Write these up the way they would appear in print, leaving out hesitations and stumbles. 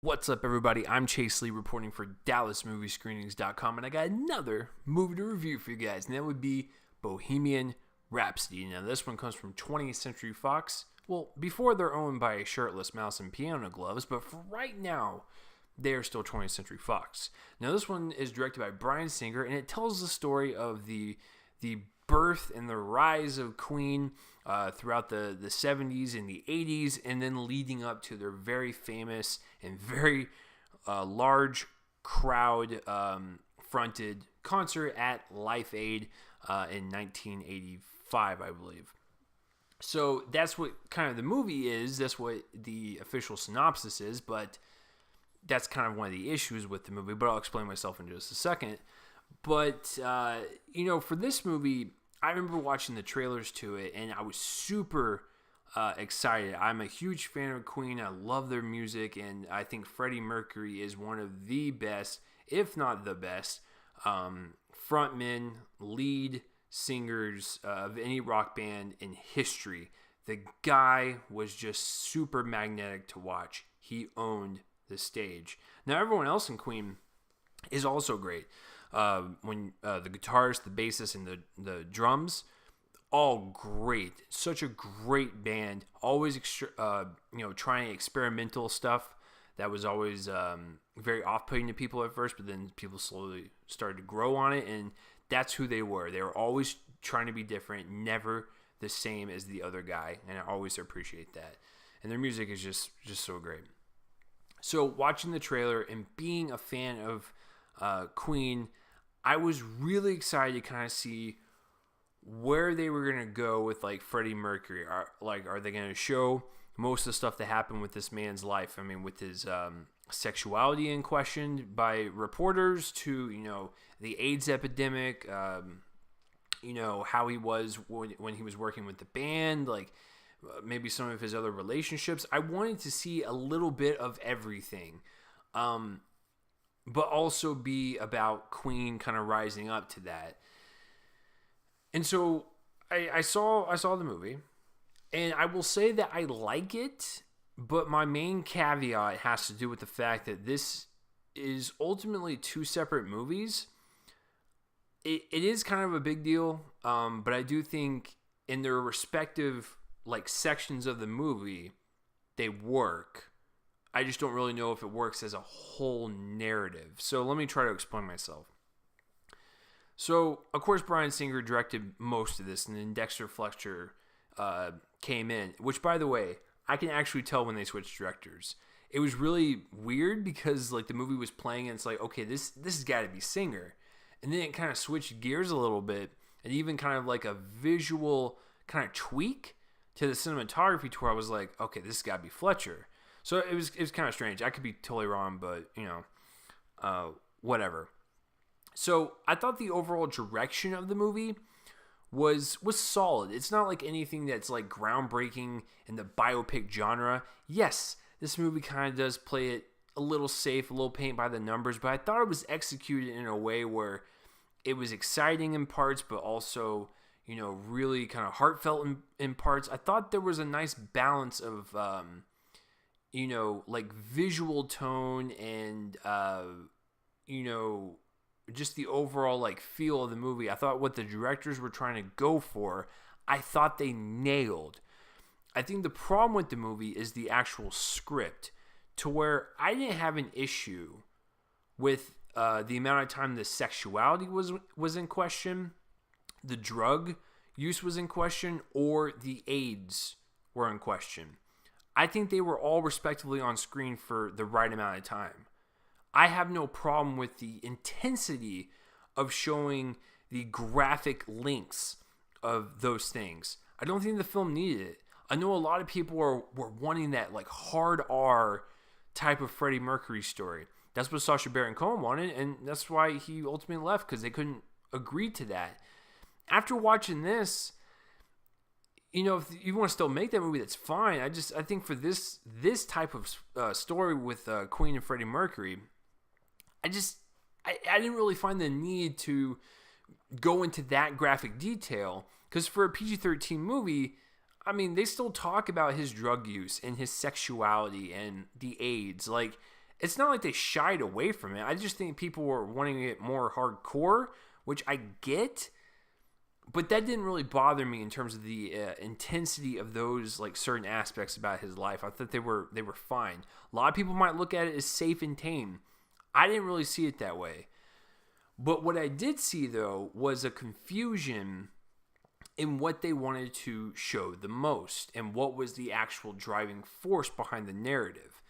What's up, everybody? I'm Chase Lee reporting for DallasMovieScreenings.com, and I got another movie to review for you guys, and that would be Bohemian Rhapsody. Now, this one comes from 20th Century Fox. Well, before they're owned by a shirtless mouse in piano gloves, but for right now, they are still 20th Century Fox. Now, this one is directed by Bryan Singer, and it tells the story of the birth and the rise of Queen throughout the 70s and the 80s, and then leading up to their very famous and very large crowd fronted concert at Life Aid in 1985, I believe. So that's what kind of the movie is. That's what the official synopsis is, but that's kind of one of the issues with the movie, but I'll explain myself in just a second. But, for this movie, I remember watching the trailers to it, and I was super excited. I'm a huge fan of Queen. I love their music, and I think Freddie Mercury is one of the best, if not the best, frontmen, lead singers of any rock band in history. The guy was just super magnetic to watch. He owned the stage. Now, everyone else in Queen is also great. When the guitarist, the bassist, and the drums, all great. Such a great band. Always, trying experimental stuff that was always very off-putting to people at first, but then people slowly started to grow on it, and that's who they were. They were always trying to be different, never the same as the other guy, and I always appreciate that. And their music is just so great. So watching the trailer and being a fan of Queen, I was really excited to kind of see where they were going to go with like Freddie Mercury. Are they going to show most of the stuff that happened with this man's life? I mean, with his sexuality in question by reporters to, the AIDS epidemic, how he was when he was working with the band, maybe some of his other relationships. I wanted to see a little bit of everything. But also be about Queen kind of rising up to that. And so I saw the movie, and I will say that I like it, but my main caveat has to do with the fact that this is ultimately two separate movies. It is kind of a big deal, but I do think in their respective sections of the movie, they work. I just don't really know if it works as a whole narrative. So let me try to explain myself. So, of course, Bryan Singer directed most of this, and then Dexter Fletcher came in, which, by the way, I can actually tell when they switched directors. It was really weird because the movie was playing, and it's okay, this has got to be Singer. And then it kind of switched gears a little bit, and even kind of a visual kind of tweak to the cinematography to where I was like, okay, this has got to be Fletcher. So it was kind of strange. I could be totally wrong, but whatever. So I thought the overall direction of the movie was solid. It's not like anything that's groundbreaking in the biopic genre. Yes, this movie kind of does play it a little safe, a little paint by the numbers, but I thought it was executed in a way where it was exciting in parts, but also really kind of heartfelt in parts. I thought there was a nice balance of visual tone and, just the overall, feel of the movie. I thought what the directors were trying to go for, I thought they nailed. I think the problem with the movie is the actual script, to where I didn't have an issue with the amount of time the sexuality was in question, the drug use was in question, or the AIDS were in question. I think they were all respectively on screen for the right amount of time. I have no problem with the intensity of showing the graphic links of those things. I don't think the film needed it. I know a lot of people were wanting that hard R type of Freddie Mercury story. That's what Sacha Baron Cohen wanted, and that's why he ultimately left, because they couldn't agree to that. After watching this, if you want to still make that movie, that's fine. I think for this type of story with Queen and Freddie Mercury, I didn't really find the need to go into that graphic detail, because for a PG-13 movie, I mean, they still talk about his drug use and his sexuality and the AIDS. it's not like they shied away from it. I just think people were wanting it more hardcore, which I get. But that didn't really bother me in terms of the intensity of those like certain aspects about his life. I thought they were fine. A lot of people might look at it as safe and tame. I didn't really see it that way. But what I did see though was a confusion in what they wanted to show the most and what was the actual driving force behind the narrative.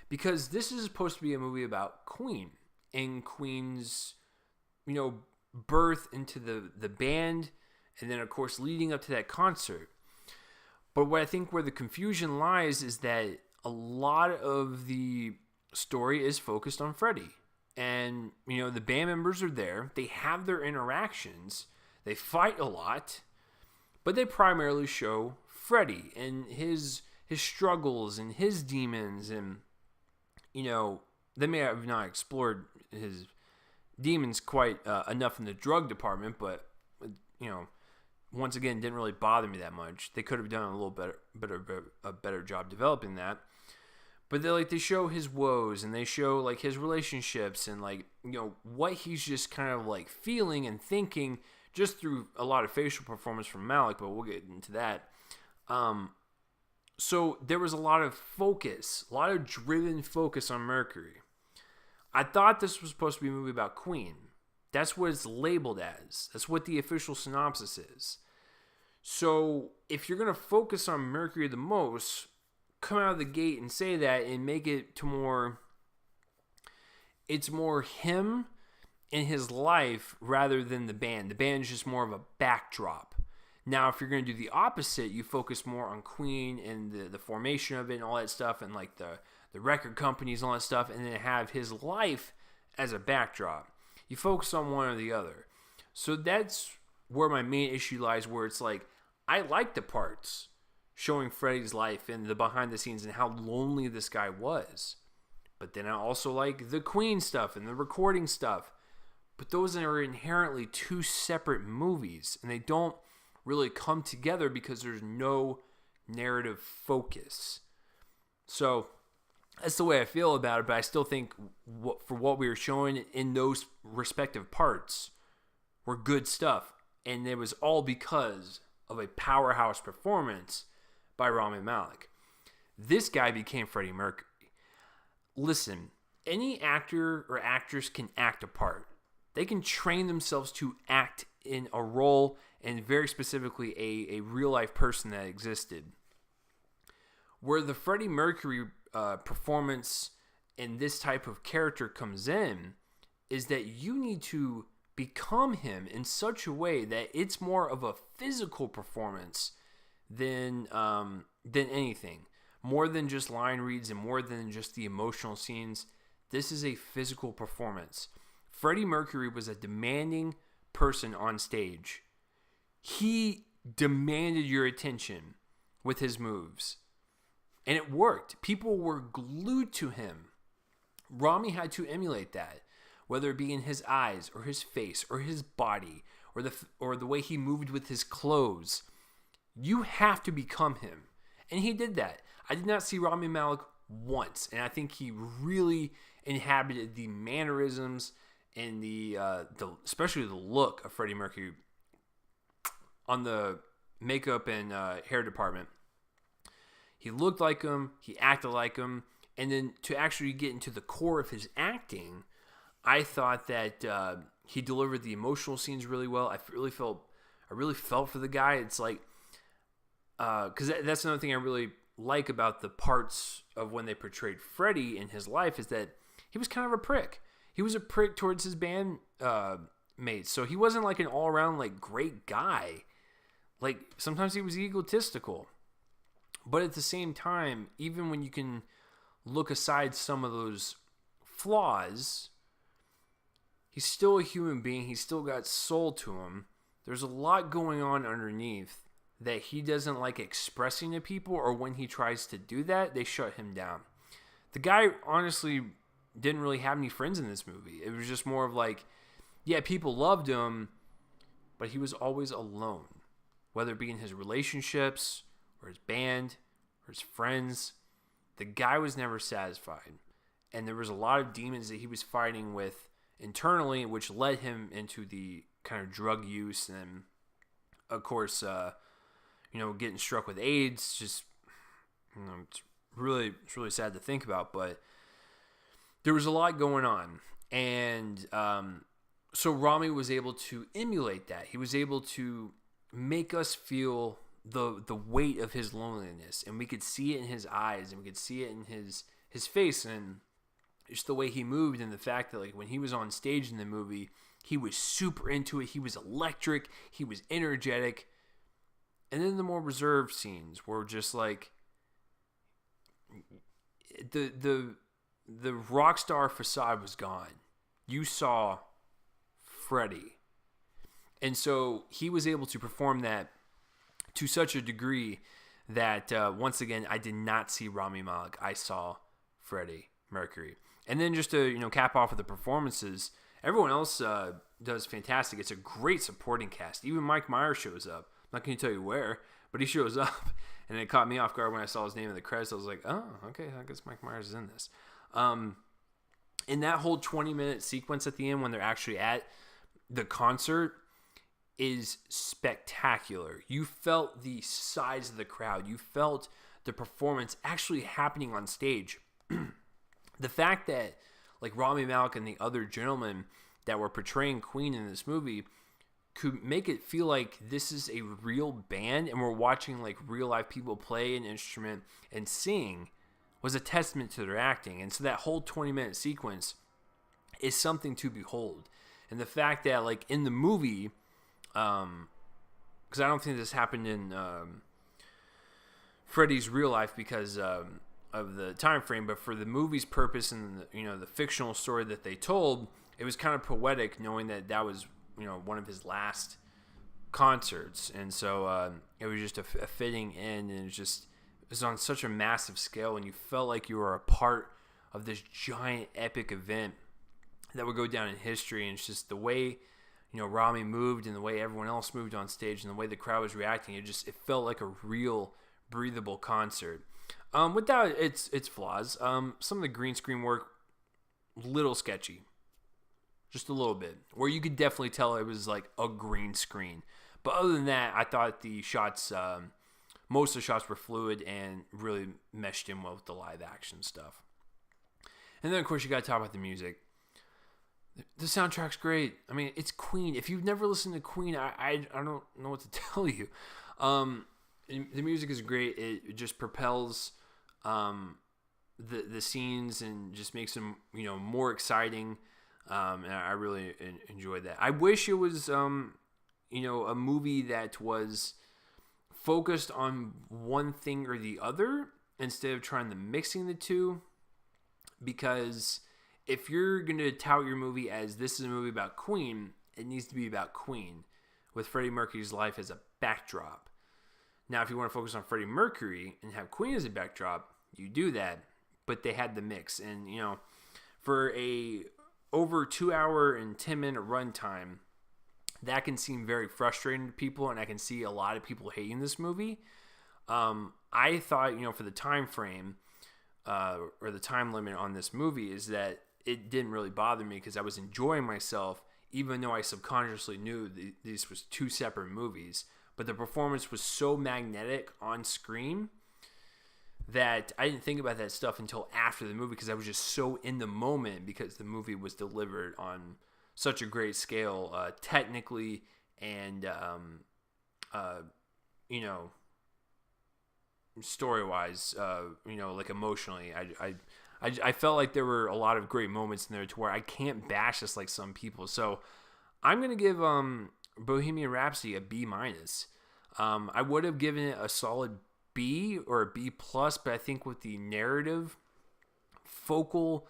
Because this is supposed to be a movie about Queen and Queen's, birth into the band. And then, of course, leading up to that concert. But what I think where the confusion lies is that a lot of the story is focused on Freddie. And, the band members are there. They have their interactions. They fight a lot. But they primarily show Freddie and his struggles and his demons. And, they may have not explored his demons quite enough in the drug department. But, once again, didn't really bother me that much. They could have done a little better job developing that. But they show his woes and they show like his relationships and what he's just kind of like feeling and thinking just through a lot of facial performance from Malik, but we'll get into that. So there was a lot of focus, a lot of driven focus on Mercury. I thought this was supposed to be a movie about Queen. That's what it's labeled as. That's what the official synopsis is. So if you're going to focus on Mercury the most, come out of the gate and say that and make it to more... It's more him and his life rather than the band. The band is just more of a backdrop. Now, if you're going to do the opposite, you focus more on Queen and the formation of it and all that stuff and like the record companies and all that stuff, and then have his life as a backdrop. You focus on one or the other. So that's where my main issue lies, where it's like, I like the parts showing Freddie's life and the behind the scenes and how lonely this guy was. But then I also like the Queen stuff and the recording stuff. But those are inherently two separate movies, and they don't really come together because there's no narrative focus. So that's the way I feel about it, but I still think for what we were showing in those respective parts were good stuff. And it was all because of a powerhouse performance by Rami Malek. This guy became Freddie Mercury. Listen, any actor or actress can act a part. They can train themselves to act in a role, and very specifically a real-life person that existed. Where the Freddie Mercury performance and this type of character comes in is that you need to become him in such a way that it's more of a physical performance than anything, more than just line reads and more than just the emotional scenes. This is a physical performance. Freddie Mercury was a demanding person on stage. He demanded your attention with his moves. And it worked. People were glued to him. Rami had to emulate that, whether it be in his eyes or his face or his body or the way he moved with his clothes. You have to become him. And he did that. I did not see Rami Malek once, and I think he really inhabited the mannerisms and the especially the look of Freddie Mercury on the makeup and hair department. He looked like him, he acted like him, and then to actually get into the core of his acting, I thought that he delivered the emotional scenes really well. I really felt for the guy. It's like, because that's another thing I really like about the parts of when they portrayed Freddie in his life is that he was kind of a prick. He was a prick towards his band mates, so he wasn't like an all-around like great guy. Like sometimes he was egotistical. But at the same time, even when you can look aside some of those flaws, he's still a human being. He's still got soul to him. There's a lot going on underneath that he doesn't like expressing to people, or when he tries to do that, they shut him down. The guy honestly didn't really have any friends in this movie. It was just more of like, yeah, people loved him, but he was always alone. Whether it be in his relationships, or his band, or his friends, the guy was never satisfied. and there was a lot of demons that he was fighting with internally, which led him into the kind of drug use, and of course, getting struck with AIDS. Just it's really sad to think about, but there was a lot going on, and so Rami was able to emulate that. He was able to make us feel the weight of his loneliness, and we could see it in his eyes, and we could see it in his face, and just the way he moved, and the fact that, like, when he was on stage in the movie, he was super into it. He was electric. He was energetic. And then the more reserved scenes were just like the rock star facade was gone. You saw Freddie. And so he was able to perform that to such a degree that, once again, I did not see Rami Malek. I saw Freddie Mercury. And then just to cap off with the performances, everyone else does fantastic. It's a great supporting cast. Even Mike Myers shows up. I'm not going to tell you where, but he shows up. And it caught me off guard when I saw his name in the credits. I was like, oh, okay, I guess Mike Myers is in this. In that whole 20-minute sequence at the end when they're actually at the concert is spectacular. You felt the size of the crowd. You felt the performance actually happening on stage. The fact that, like, Rami Malek and the other gentlemen that were portraying Queen in this movie could make it feel like this is a real band and we're watching, like, real life people play an instrument and sing was a testament to their acting. And so that whole 20-minute sequence is something to behold. And the fact that, like, in the movie, because I don't think this happened in Freddie's real life because of the time frame, but for the movie's purpose and the fictional story that they told, it was kind of poetic knowing that was one of his last concerts, and so it was just a fitting end, and it was on such a massive scale, and you felt like you were a part of this giant epic event that would go down in history. And it's just the way Rami moved and the way everyone else moved on stage and the way the crowd was reacting. It felt like a real breathable concert. Without its flaws, some of the green screen work, little sketchy, just a little bit, where you could definitely tell it was like a green screen. But other than that, I thought the shots, most of the shots were fluid and really meshed in well with the live action stuff. And then, of course, you got to talk about the music. The soundtrack's great. I mean, it's Queen. If you've never listened to Queen, I don't know what to tell you. The music is great. It just propels the scenes and just makes them more exciting. And I really enjoyed that. I wish it was a movie that was focused on one thing or the other instead of trying to mixing the two. Because if you're going to tout your movie as this is a movie about Queen, it needs to be about Queen with Freddie Mercury's life as a backdrop. Now, if you want to focus on Freddie Mercury and have Queen as a backdrop, you do that. But they had the mix. And, for a over 2 hour and 10-minute runtime, that can seem very frustrating to people. And I can see a lot of people hating this movie. I thought, for the time frame or the time limit on this movie is that it didn't really bother me because I was enjoying myself, even though I subconsciously knew these was two separate movies. But the performance was so magnetic on screen that I didn't think about that stuff until after the movie because I was just so in the moment because the movie was delivered on such a great scale, technically and, story-wise, like emotionally. I felt like there were a lot of great moments in there to where I can't bash this like some people. So I'm going to give Bohemian Rhapsody a B-. I would have given it a solid B or a B+, but I think with the narrative focal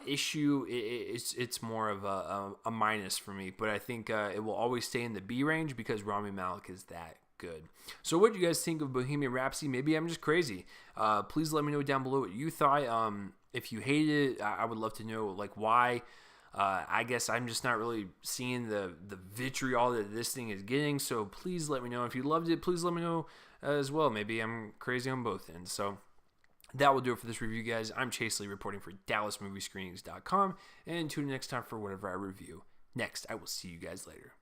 issue, it's more of a minus for me. But I think it will always stay in the B range because Rami Malek is that good. So what do you guys think of Bohemian Rhapsody? Maybe I'm just crazy. Please let me know down below what you thought. If you hated it, I would love to know like why. I guess I'm just not really seeing the vitriol that this thing is getting. So please let me know. If you loved it, please let me know as well. Maybe I'm crazy on both ends. So That will do it for this review, guys. I'm Chase Lee reporting for DallasMovieScreenings.com, and tune in next time for whatever I review. Next, I will see you guys later.